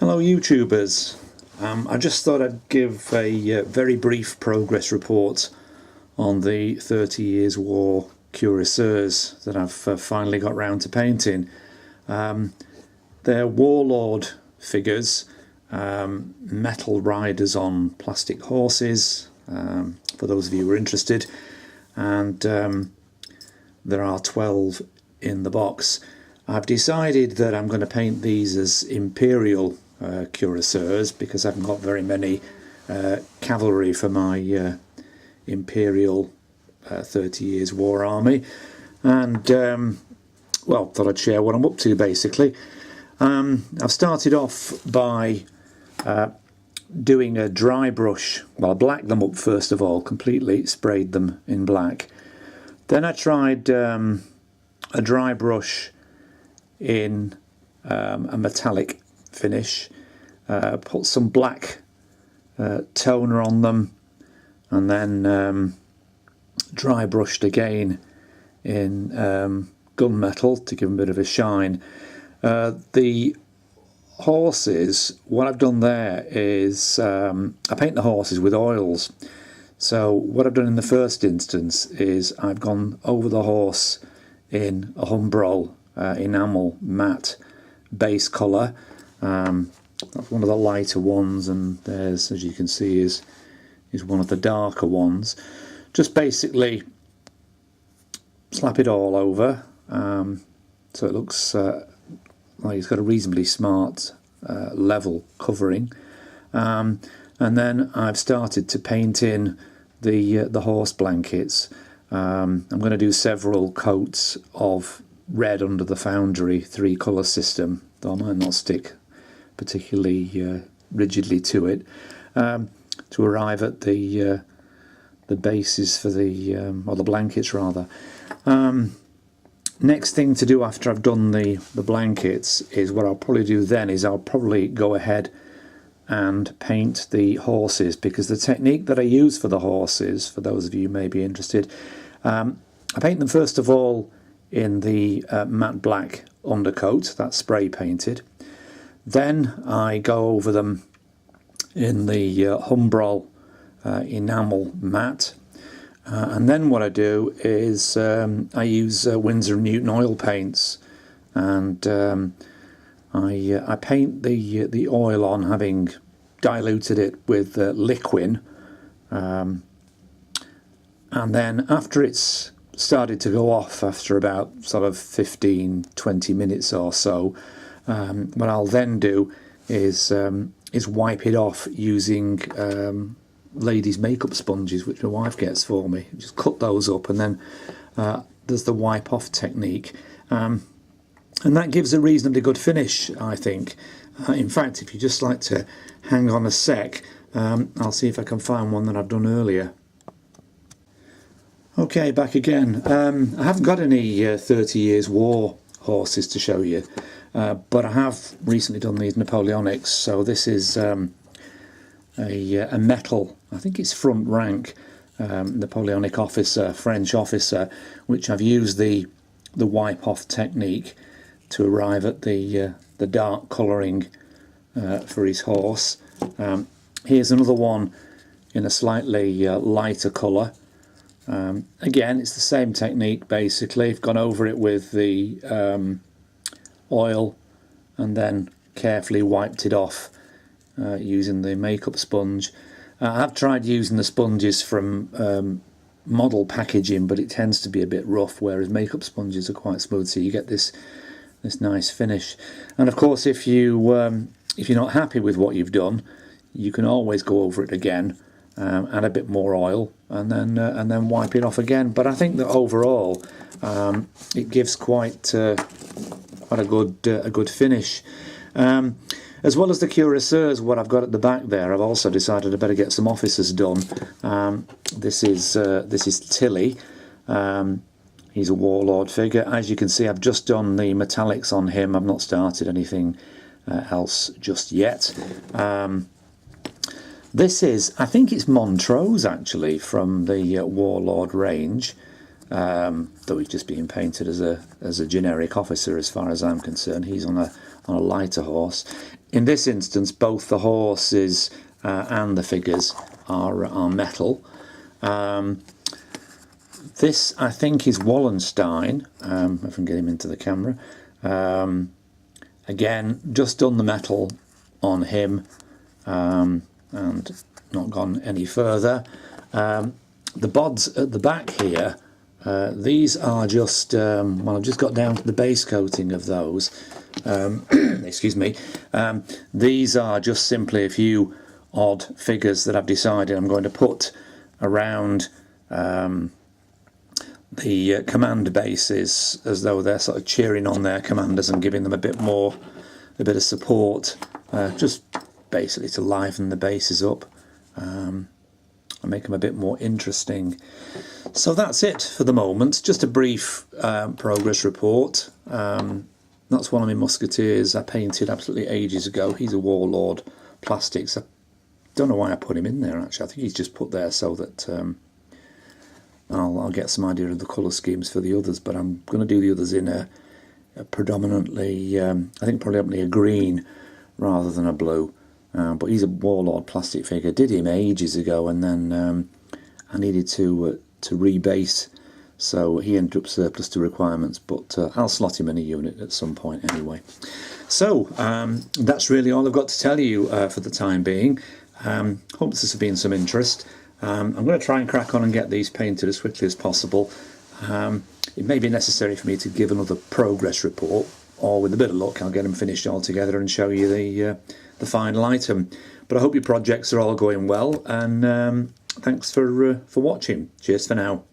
Hello YouTubers, I just thought I'd give a very brief progress report on the 30 Years War Cuirassiers that I've finally got round to painting. They're warlord figures, metal riders on plastic horses, for those of you who are interested, and there are 12 in the box. I've decided that I'm going to paint these as Imperial Cuirassiers because I haven't got very many cavalry for my Imperial 30 Years War Army, and well, thought I'd share what I'm up to basically. I've started off by doing a dry brush. Well, I blacked them up first of all, completely sprayed them in black. Then I tried a dry brush in a metallic finish, put some black toner on them, and then dry brushed again in gunmetal to give them a bit of a shine. The horses, what I've done there is I paint the horses with oils. So what I've done in the first instance is I've gone over the horse in a Humbrol enamel matte base colour. That's one of the lighter ones, and there's, as you can see, is one of the darker ones. Just basically slap it all over, so it looks like it's got a reasonably smart level covering, and then I've started to paint in the horse blankets. I'm going to do several coats of red under the foundry 3-colour system, though I might not stick particularly rigidly to it, to arrive at the bases for the or the blankets rather. Next thing to do after I've done the blankets is what I'll probably do then is I'll probably go ahead and paint the horses, because the technique that I use for the horses, for those of you who may be interested, I paint them first of all in the matte black undercoat, that's spray painted. Then I go over them in the Humbrol enamel matte, and then what I do is I use Winsor & Newton oil paints, and I paint the oil on, having diluted it with liquid, and then after it's started to go off, after about sort of 15-20 minutes or so, what I'll then do is wipe it off using ladies' makeup sponges, which my wife gets for me. Just cut those up, and then there's the wipe off technique, and that gives a reasonably good finish, I think. In fact, if you just like to hang on a sec, I'll see if I can find one that I've done earlier. Okay, back again. I haven't got any 30 Years War horses to show you, but I have recently done these Napoleonics. So this is a metal, I think it's front rank, Napoleonic officer, French officer, which I've used the wipe off technique to arrive at the dark colouring for his horse. Here's another one in a slightly lighter colour. Again, it's the same technique basically. I've gone over it with the oil and then carefully wiped it off using the makeup sponge. I've tried using the sponges from model packaging, but it tends to be a bit rough, whereas makeup sponges are quite smooth, so you get this nice finish. And of course, if you're not happy with what you've done, you can always go over it again, add a bit more oil, and then wipe it off again. But I think that overall it gives quite a good finish. As well as the Cuirassiers, what I've got at the back there, I've also decided I better get some officers done. This is Tilly. He's a warlord figure. As you can see, I've just done the metallics on him. I've not started anything else just yet. This is, I think it's Montrose actually, from the Warlord range, though he's just being painted as a generic officer as far as I'm concerned. He's on on a lighter horse. In this instance, both the horses and the figures are metal. This, I think, is Wallenstein, if I can get him into the camera. Again, just done the metal on him, and not gone any further. The bods at the back here, these are just, well, I've just got down to the base coating of those. Excuse me. These are just simply a few odd figures that I've decided I'm going to put around the command bases, as though they're sort of cheering on their commanders and giving them a bit of support, just basically to liven the bases up and make them a bit more interesting. So that's it for the moment. Just a brief progress report. That's one of my musketeers I painted absolutely ages ago. He's a Warlord Plastics. I don't know why I put him in there, actually. I think he's just put there so that I'll get some idea of the colour schemes for the others, but I'm going to do the others in a predominantly, I think probably a green rather than a blue. But he's a Warlord plastic figure. Did him ages ago, and then I needed to rebase, so he ended up surplus to requirements, but I'll slot him in a unit at some point anyway. So that's really all I've got to tell you for the time being. Hope this has been some interest. I'm going to try and crack on and get these painted as quickly as possible. It may be necessary for me to give another progress report, or with a bit of luck I'll get them finished all together and show you the final item. But I hope your projects are all going well, and thanks for watching. Cheers for now.